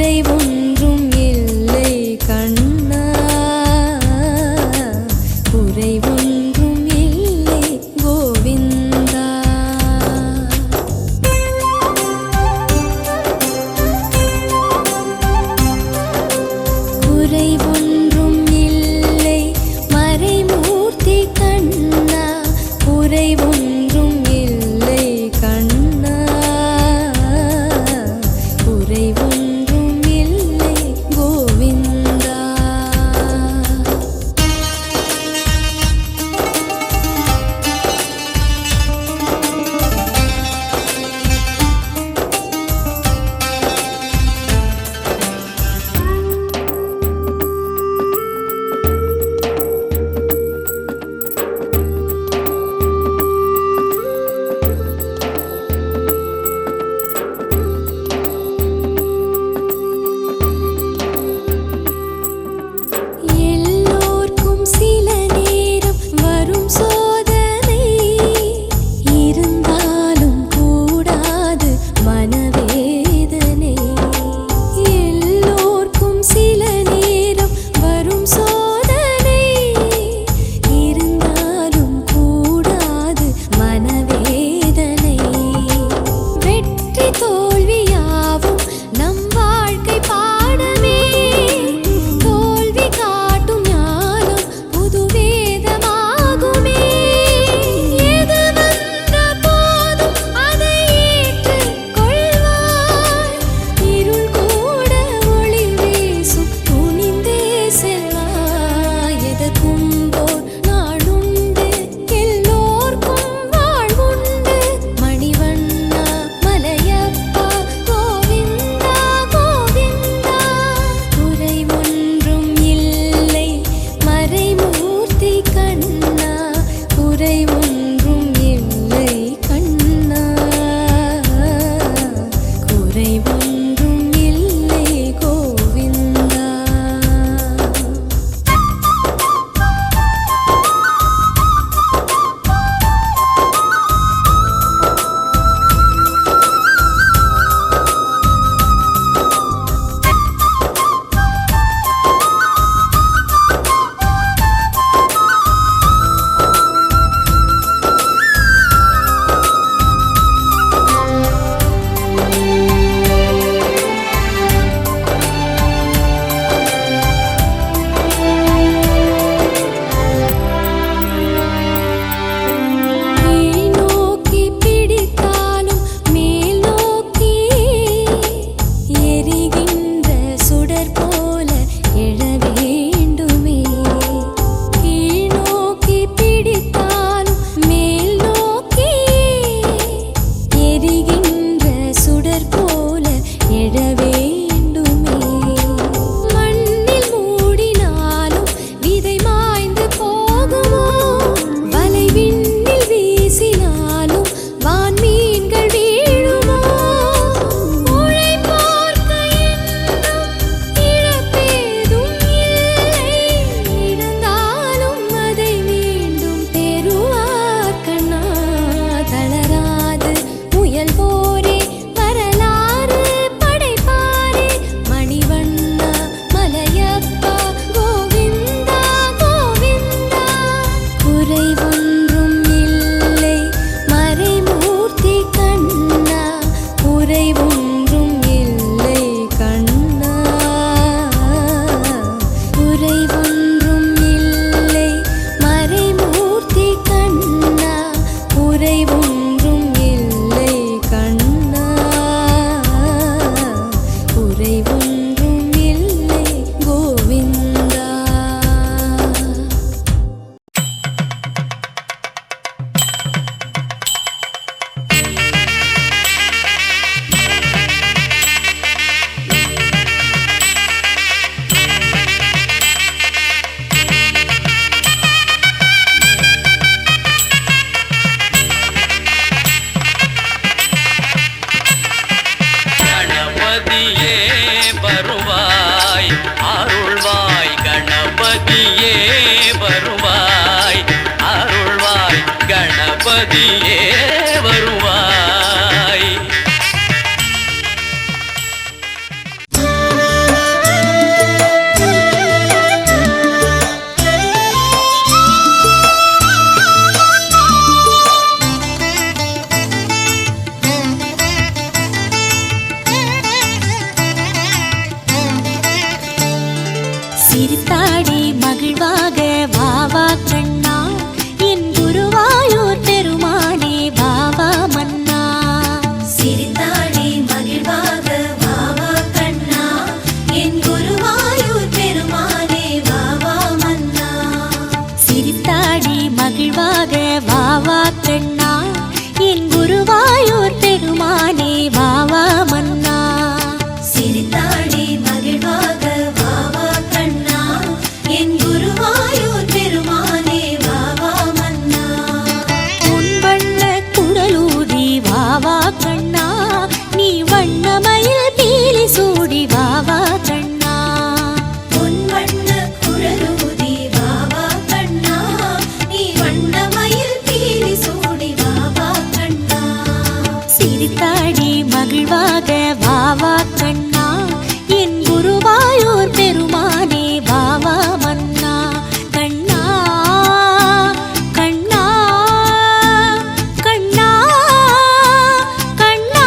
குறைவொன்றும் இல்லை கண்ணா, குறைவொன்றும் இல்லை கோவிந்தா. குறைவொன்றும் இல்லை மறைமூர்த்தி கண்ணா, குறைவொன்றும் இல்லை கண்ணா, குறைவொன்றும் இல்லை சிரித்தாடி மகிழ்வாக வாவா கண்ணா என் குருவாயூர் பெருமானே வாவா மன்னா. சிரித்தாடி மகிழ்வாக வாவா கண்ணா என் குருவாயூர் பெருமானே வாவா மன்னா. சிரித்தாடி மகிழ்வாக வாவா கண்ணா என் குருவாயூர் பெருமானே வாவா மன்னா. சிரித்தாடி மகிழ்வாக வாவா கண்ணா என் குருவாயூர் பெருமானே வாவா மன்னா. உன் வண்ண குடலூதி வாவா கண்ணா நீ வண்ணமயில் பீலி சூடி வாவா கண்ணா. பொன் வண்ண குழலூதி வாவா கண்ணா நீ வண்ணமயில் பீலி சூடி வாவா கண்ணா. சிரித்தாடி மகிழ்வாக வாவா கண்ணா என் குருவாயூர் பெருமானே வாவா மன்னா. கண்ணா கண்ணா கண்ணா கண்ணா.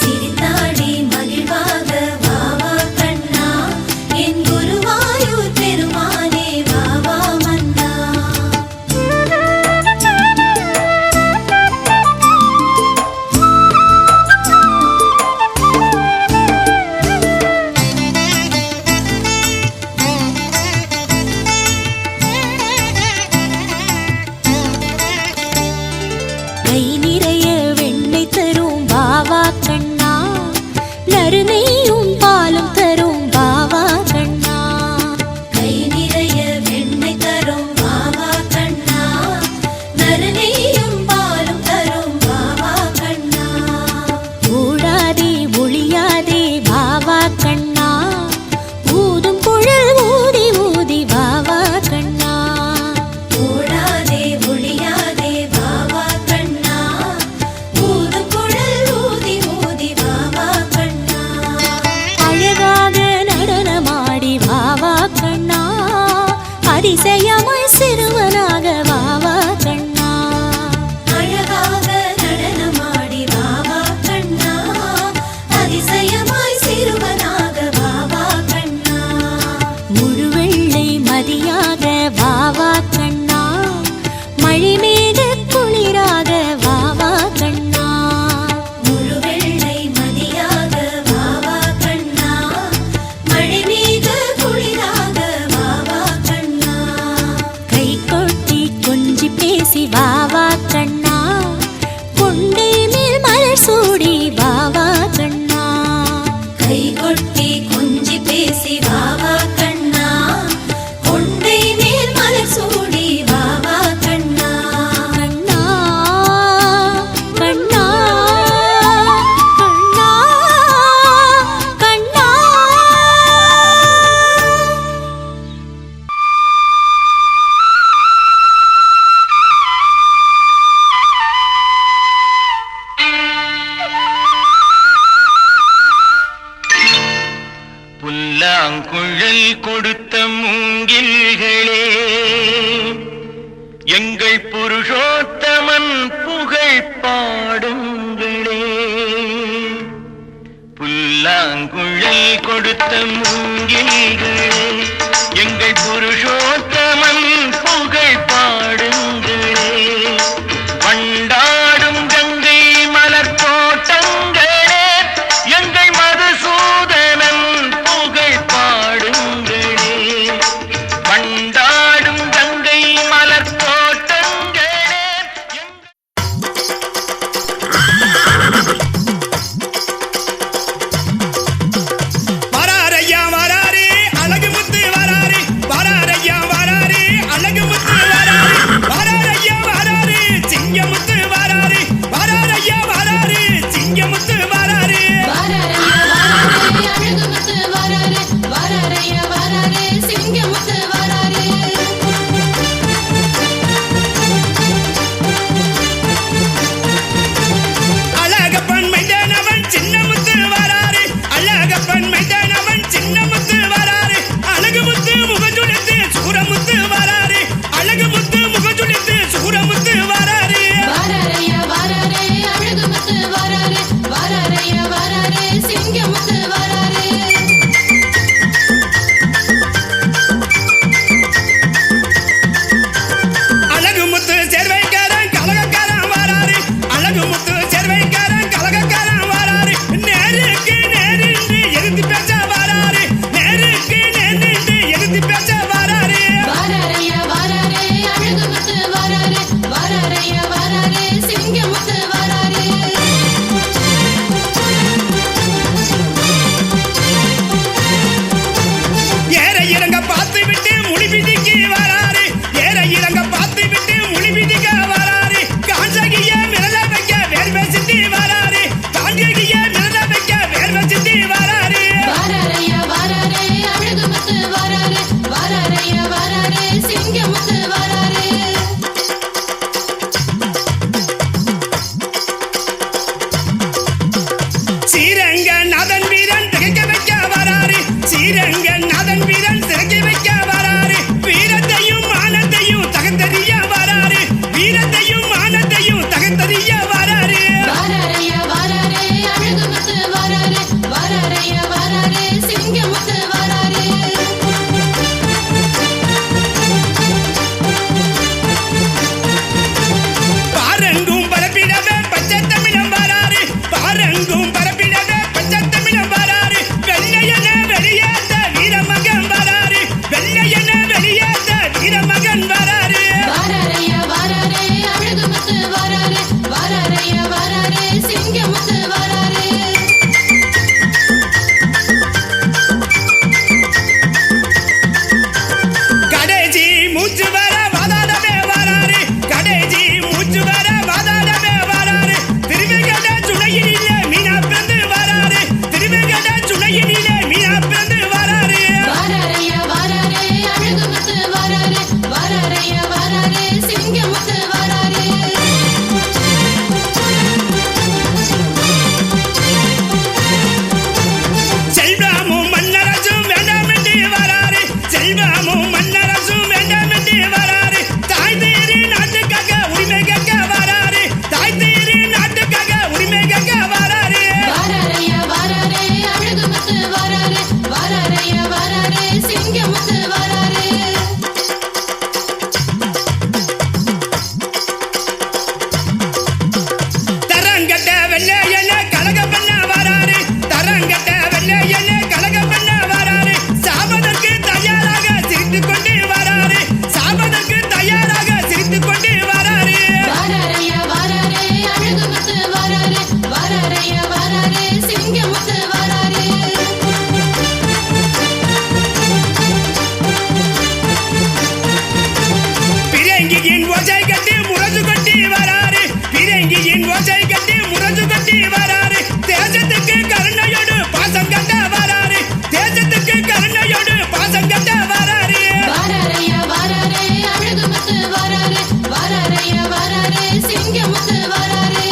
சிரித்தாடி மகிழ்வாக வாவா கண்ணா என் குருவாயூர் பெருமானே வாவா மன்னா. கை நிறைய வெண்ணெய் தரும் வாவா கண்ணா நறுநெய்யும் பாலும் தரும் வாவா கண்ணா. கை நிறைய வெண்ணெய் தரும் வாவா கண்ணா நறுநெய்யும் பாலும் தரும் வாவா கண்ணா. ஓடாதே ஒளியாதே வாவா கண்ணா ஊதும் குழல் ஊதி ஊதி வாவா கண்ணா. ஓடாதே ஒளியாதே வாவா கண்ணா ஊதும் குழல் ஊதி ஊதி வாவா கண்ணா. அழகாக நடனமாடி வாவா கண்ணா அதிசயமாய் சிறுவனாக வாவா கண்ணா. அழகாக நடனமாடி வாவா கண்ணா அதிசயமாய் சிறுவனாக வாவா கண்ணா. முழுவெள்ளை மதியாக வாவா கண்ணா மழைமேக குளிராக வாவா கண்ணா. முழுவெள்ளை மதியாக வாவா கண்ணா மழைமீக குளிராக வாவா கண்ணா. கை கொட்டி கொஞ்சி பேசி வாவா கண்ணா கொண்டை மேல் மலர் சூடி வாவா கண்ணா. கை கொட்டி கொஞ்சி பேசி வாவா கண்ணா கொண்டை மேல் மலர் சூடி வாவா கண்ணா. கண்ணா கண்ணா கண்ணா கண்ணா. புல்லாங்குழல் கொடுத்த மூங்கில்களே எங்கள் புருஷோத்தமன் புகழ் பாடுங்களே. புல்லாங்குழல் கொடுத்த மூங்கில்களே எங்கள் புருஷோத்தமன் புகழ் பாடுங்களே. வண்டாடும் கங்கை மலர் தோட்டங்களே எங்கள் மதுசூதனன் புகழ் பாடுங்களே. வண்டாடும் கங்கை மலர் தோட்டங்களே வராரையா வராரே அழகு முத்து வராரே வராரையா வராரே அழகு முத்து வராரே வாராரையா வாராரே சிங்கமுத்து வாராரே பாரங்கும் பரப்பிடவே பச்சை தமிழம் வராரு பாரங்கும் பரப்பிடவே பச்சை தமிழம் வராரு வெள்ளையன வெளியேற்ற வீரமகன் வராரு வெள்ளையன வெளியேற்ற வீரமகன் வராரு வாராரையா வாராரே அழகுமுத்து வாராரே வாராரையா வாராரே சிங்கமுத்து வாராரே கடைசி மூச்சு வர வாதாடவே வராரு கடைசி மூச்சு வர வாதாடவே வராரு திருவிகட சுனையிலே மீனா பிறந்து வராரு திருவிகட சுனையிலே மீனா பிறந்து வராரு வாராரையா வாராரே அழகுமுத்து வாராரே வாராரையா வாராரே சிங்கமுத்து வாராரே செல்வமும் மன்னரசும் வேண்டாம் என்று வராரு செல்வமும் மன்னரசும் வேண்டாம் என்று வராரு தாய் தீரி நாட்டுக்காக உரிமை கேட்க வராரு தாய் தீரி நாட்டுக்காக உரிமை கேட்க வராரு வாராரையா வாராரே அழகுமுத்து வாராரே வாராரையா வாராரே சிங்கமுத்து வாராரே தரங்கட்ட வெள்ளையன கலகம் பண்ண வராரு தரங்கட்ட வெள்ளையன கலகம் பண்ண வராரு சாபதற்கு தயாராக சிரித்துக் கொண்டு வராரு சாபதற்கு தயாராக சிரித்துக் கொண்டு வராரு வாராரையா வாராரே அழகுமுத்து வாராரே வாராரையா வாராரே சிங்கமுத்து வாராரே பிறங்கியின் ஓசை கட்டி முரசு கட்டி வராரு பிறங்கியின் ஓசை கட்டி முரசு கட்டி வராரு தேசத்துக்கு கருணையோடு பாசம் கட்ட வராரு தேசத்துக்கு கருணையோடு பாசம் கட்ட வராரு வாராரையா வாராரே அழகுமுத்து வாராரே வாராரையா வாராரே சிங்கமுத்து வாராரே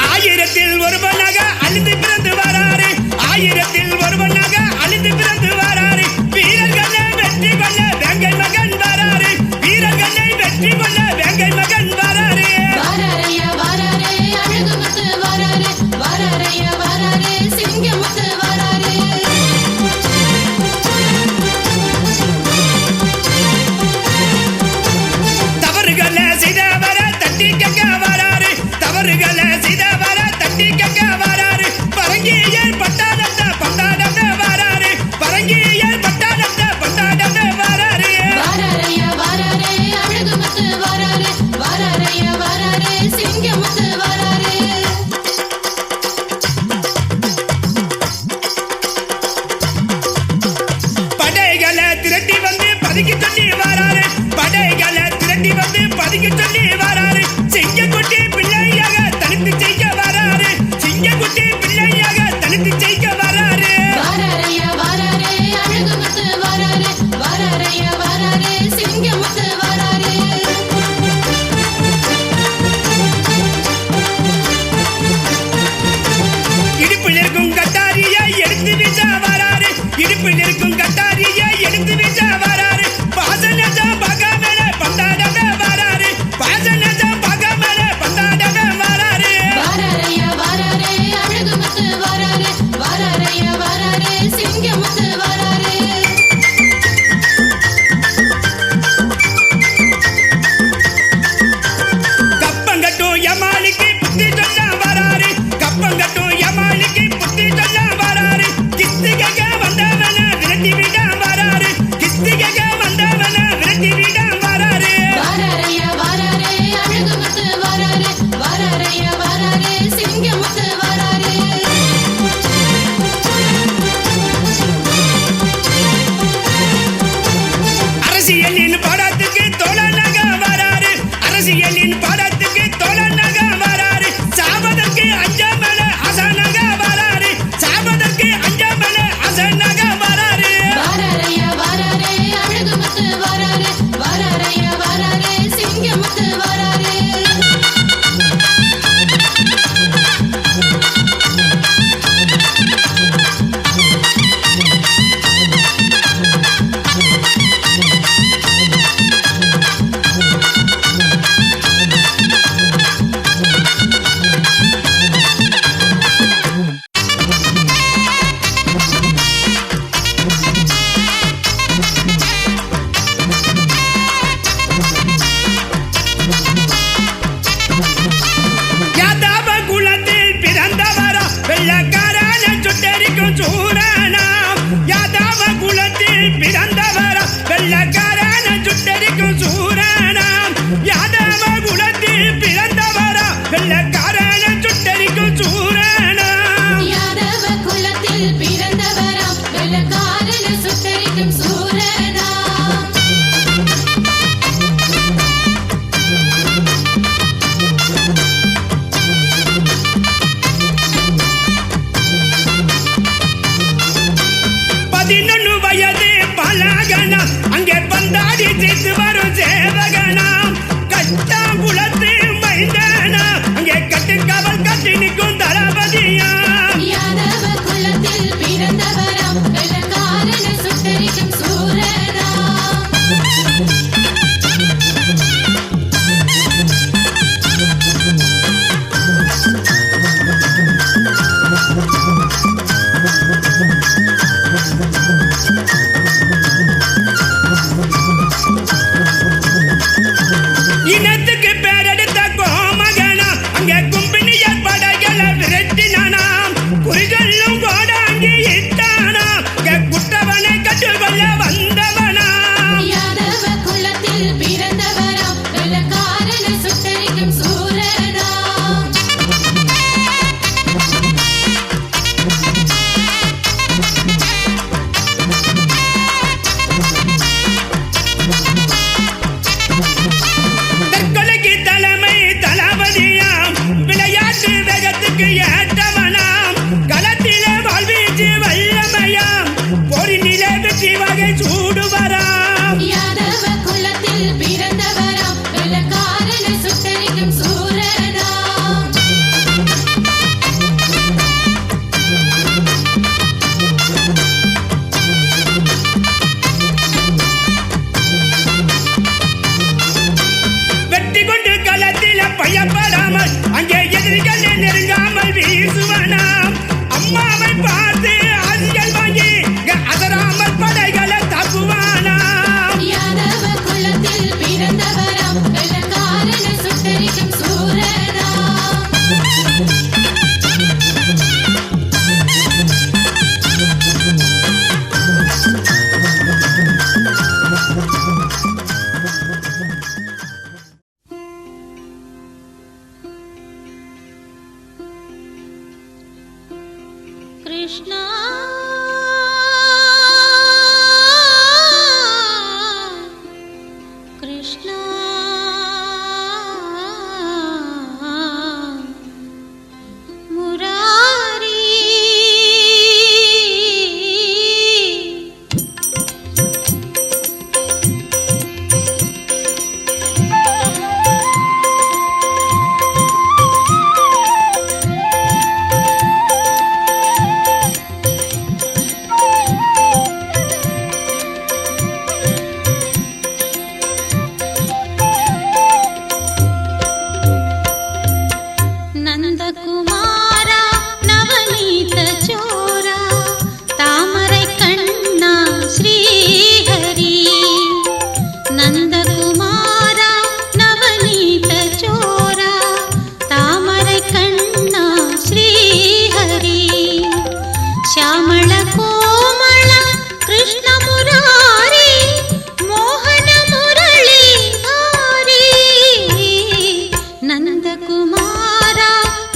ஆயிரத்தில் ஒருவனாக அழிந்து பிறந்து வராரு ஆயிரத்தில் ஒருவனாக அழிந்து பிறந்து வராரு வீரர்களை வெற்றி கொள்ள வேங்கை மகன் வராரு வீரர்களை வெற்றி கொள்ள வேங்கை மகன் வராரு வாராரையா வாராரே அழகுமுத்து வாராரே வாராரையா வாராரே சிங்கமுத்து வாராரே தவறுகளை செய்தவர தட்டி கேட்க வராரு தவறுகளை செய்தவர தட்டி கேட்க வராரு பரங்கியல் பட்டாளத்தை பட்டாளத்தை வராரு பரங்கியல் பட்டாளத்தை பட்டாளத்தை வராரு வாராரையா வாராரே அழகுமுத்து வாராரே வாராரையா வாராரே சிங்கமுத்து வாராரே படைகளை திரட்டி வந்து பதுக்கி சொல்லி வராரு படைகளை திரட்டி வந்து பதுக்கி சொல்லி வராரு சிங்கக்குட்டி பிள்ளையாக தனித்து செய்ய வராரு சிங்கக்குட்டி பிள்ளையாக தனித்து செய்ய வராரு வாராரையா வாராரே அழகுமுத்து வாராரே வாராரையா வாராரே சிங்கமுத்து வாராரே கிருஷ்ணா கிருஷ்ணா முராரி நந்தகுமாரா நவநீத சோரா தாமரை கண்ணா ஸ்ரீஹரி நந்தகுமாரா நவநீத சோரா தாமரை கண்ணா ஸ்ரீஹரி ಶ್ಯಾಮಳ ಕೋಮಳ ಕೃಷ್ಣ ಮುರಾರಿ ಮೋಹನ ಮುರಳಿ ಹಾರಿ ನಂದಕುಮಾರ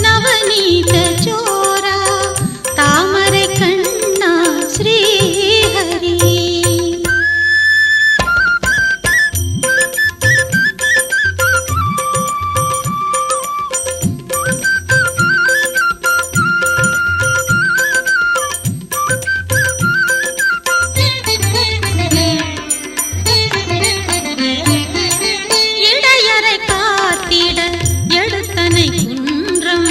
ನವನೀತ ಚೋರ ತಾಮರೆ ಕಣ್ಣ ಶ್ರೀಹರಿ இடையரை காத்திட எடுத்தனை குன்றம்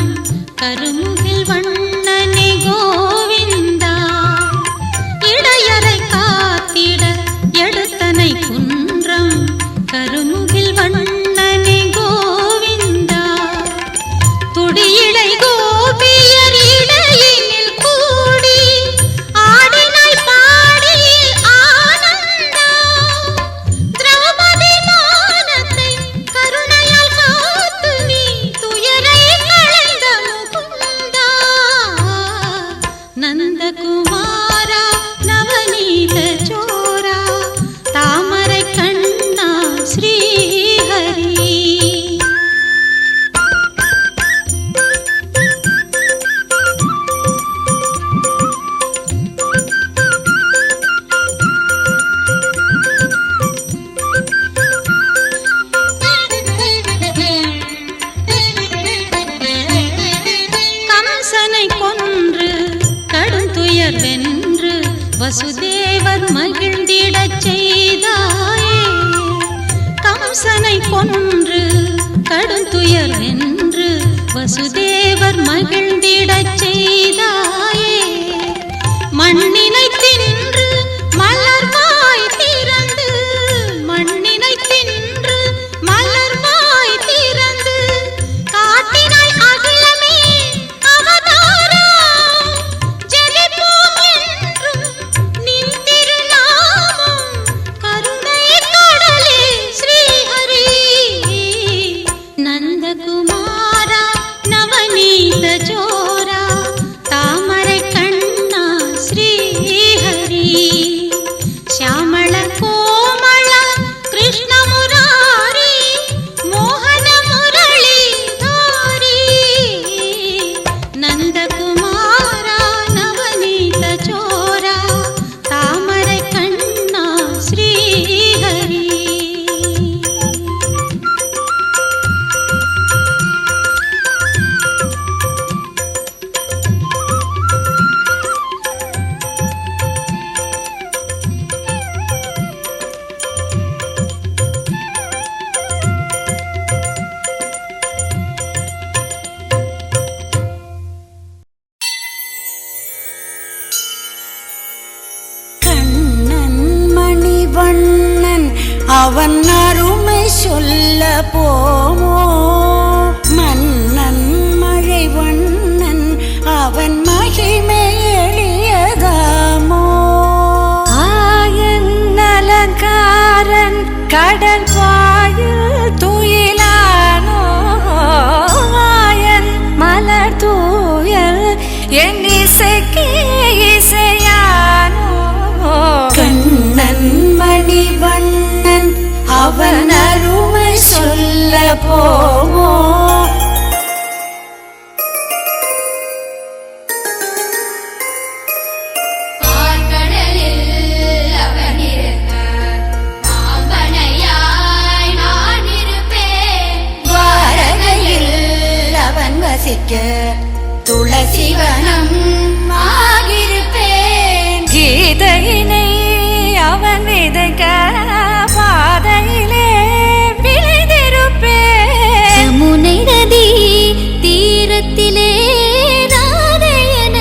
கருமுகில் வண்ணனே கோவிந்தா இடையரை காத்திட எடுத்தனை குன்றம் கருமுகில் வண்ணனே கோவிந்தா துடியிடை கோபியர் இடையினில் கூடி ஆடினாய் பாடி ஆனந்தா திரௌபதி மானத்தை கருணையால் காத்து நீ துயரை களைந்த முகுந்தா நந்தகுமாரா நவநீத சோரா தாமரை கண்ணா ஸ்ரீஹரி கம்சனை கொன்று கடும் துயர் வென்று வசுதேவர் மகிழ்ந்திடச் செய்தாயே கம்சனை கொன்று கடும் துயர் வென்று வசுதேவர் மகிழ்ந்திடச் செய்தாயே மண்ணினை தின்று மலர்வாய் திறந்து மண்ணினை தின்று மலர்வாய் திறந்து காட்டினாய் அகிலமே அவதாரா ஜெயிப்போம் என்றும் நின் திருநாமம் கருணை கடலே ஸ்ரீஹரி நந்தகுமாரா நவநீத சோரா தாமரை கண்ணா ஸ்ரீஹரி ಶ್ಯಾಮಳ ಕೋಮಳ ಕೃಷ್ಣ ಮುರಾರಿ ಮೋಹನ ಮುರಳಿ ಧಾರಿ ನಂದಕುಮಾರ ನವನೀತ ಚೋರ ತಾಮரை ಕಣ್ಣ ಶ್ರೀಹರಿ கண்ணன் மணிவண்ணன் அவன் அருமை சொல்ல போமோ மன்னன் மழைவண்ணன் அவன் மகிமை எளியதாமோ ஆயன் அலங்காரன் கடல் பாயில் துயிலானோ ஆயன் மலர் தூயல் என் இசைக்கு இசையானோ கண்ணன் மணிவண்ணன் அவன் அருமை சொல்ல போமோ வைக்க துளசிவனம் ஆகிருப்பேன். கீதையினை அவன் விதைக்க பாதையிலே விளைந்திருப்பேன். முனை நதி தீரத்திலே ராதையன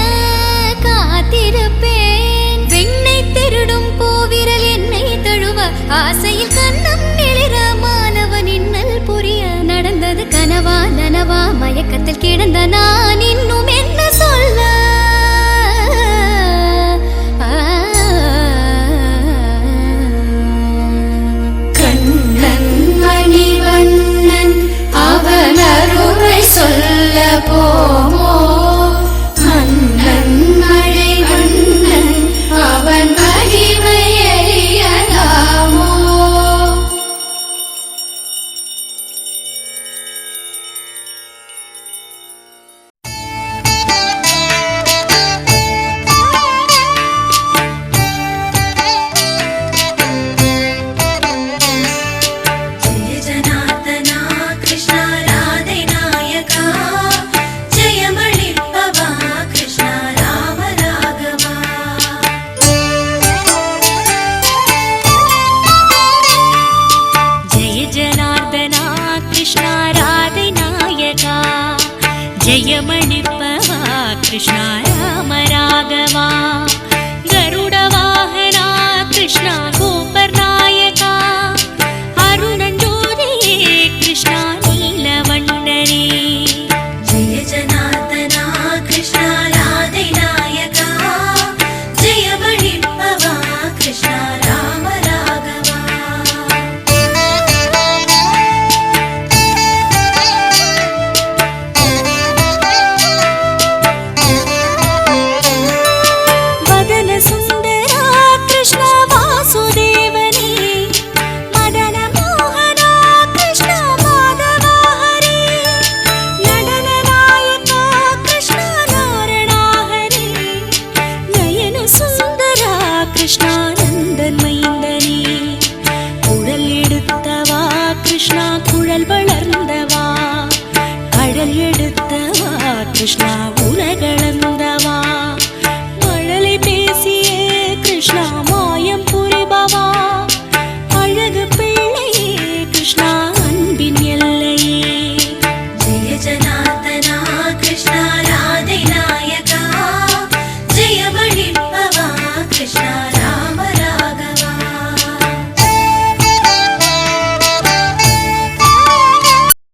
காத்திருப்பேன். வெண்ணை திருடும் கோவிரல் என்னை தழுவ ஆசையில் கண்ணம் எழிற மாணவன் இன்னல் புரிய நடந்தது கனவா நனவா மயக்கத்தில் கிடந்த நான் இன்னும் என்ன சொல்ல. கண்ணன் மணிவண்ணன் அவன் அருமை சொல்ல போமோ. மன்னன் மணிவண்ணன் அவன் மகிமை எறியலாமோ. ஜெய ஜனார்தனா கிருஷ்ணா ராதை நாயகா ஜெயமளிப்பவா கிருஷ்ணா ராம ராகவா. ஜெய ஜனார்தனா கிருஷ்ணா ராதை நாயகா ஜெயமளிப்பவா கிருஷ்ணா ராம ராகவா. கருட வாகனா கிருஷ்ணா கோபர் நாயகா அருணஞ்சோதியே கிருஷ்ணா நீலவண்ணனே. ஜெய ஜனார்தனா கிருஷ்ணா ராதை நாயகா ஜெயமளிப்பவா கிருஷ்ணா ராம ராகவா. வதன சுந்தரா கிருஷ்ணா வாசுதேவனே. மதன மோகனா கிருஷ்ணா மாதவா ஹரே. நடன நாயகா கிருஷ்ணா நாரணா ஹரே. நயன சுந்தரா கிருஷ்ணா நந்தன் மைந்தனே. குழல் எடுத்தவா கிருஷ்ணா குழல் வளர்ந்தவா. கடல் எடுத்தவா கிருஷ்ணா உலகளந்தவா. மழலை பேசியே கிருஷ்ணா